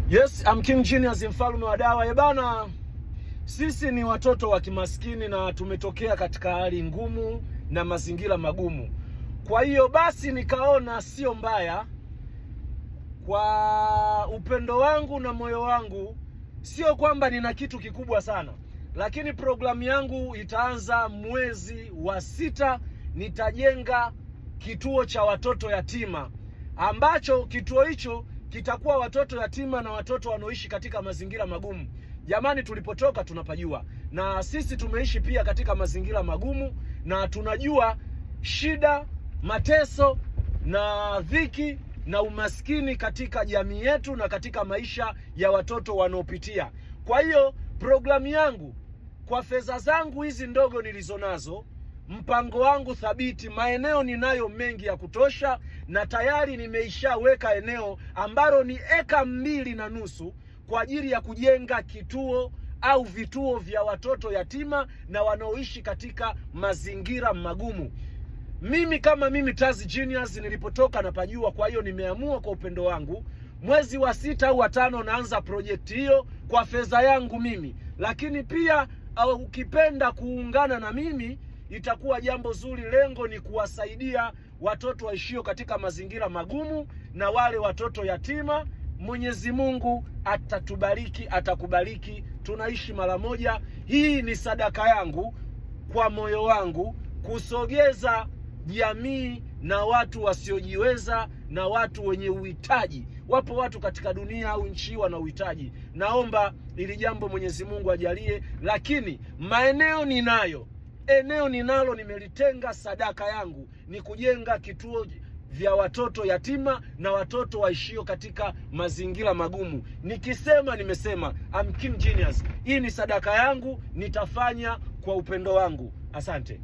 Yes, I'm King Genius, mfalme wa dawa. Bana, sisi ni watoto wa kimaskini na tumetokea katika hali ngumu na mazingira magumu. Kwa hiyo basi nikaona sio mbaya, kwa upendo wangu na moyo wangu, sio kwamba nina kitu kikubwa sana, lakini programu yangu itaanza mwezi wa 6. Nitajenga kituo cha watoto yatima, ambacho kituo hicho kitakuwa watoto yatima na watoto wanaoishi katika mazingira magumu. Jamani, tulipotoka tunapajua, na sisi tumeishi pia katika mazingira magumu, na tunajua shida, mateso na dhiki na umaskini katika jamii yetu na katika maisha ya watoto wanaopitia. Kwa hiyo programu yangu, kwa fedha zangu hizi ndogo nilizonazo, mpango wangu thabiti, maeneo ninayo mengi ya kutosha, na tayari nimeishaweka eneo ambalo ni 2.5 eka kwa ajili ya kujenga kituo au vituo vya watoto yatima na wanaoishi katika mazingira magumu. Mimi kama mimi Taz Genius nilipotoka napajua. Kwa hiyo nimeamua kwa upendo wangu, mwezi wa 6 au wa 5 naanza project hiyo kwa fedha yangu mimi. Lakini pia ukipenda kuungana na mimi itakuwa jambo zuri. Lengo ni kuwasaidia watoto waishio katika mazingira magumu na wale watoto yatima. Mwenyezi Mungu atatubariki, atakubariki. Tunaishi mara moja. Hii ni sadaka yangu kwa moyo wangu, kusogeza jamii na watu wasiojiweza na watu wenye uhitaji. Wapo watu katika dunia au nchi wana uhitaji. Naomba ili jambo Mwenyezi Mungu ajalie. Lakini eneo ninalo nimelitenga, sadaka yangu ni kujenga kituo vya watoto yatima na watoto waishio katika mazingira magumu. Nikisema nimesema. I'm King Genius. Hii ni sadaka yangu, nitafanya kwa upendo wangu. Asante.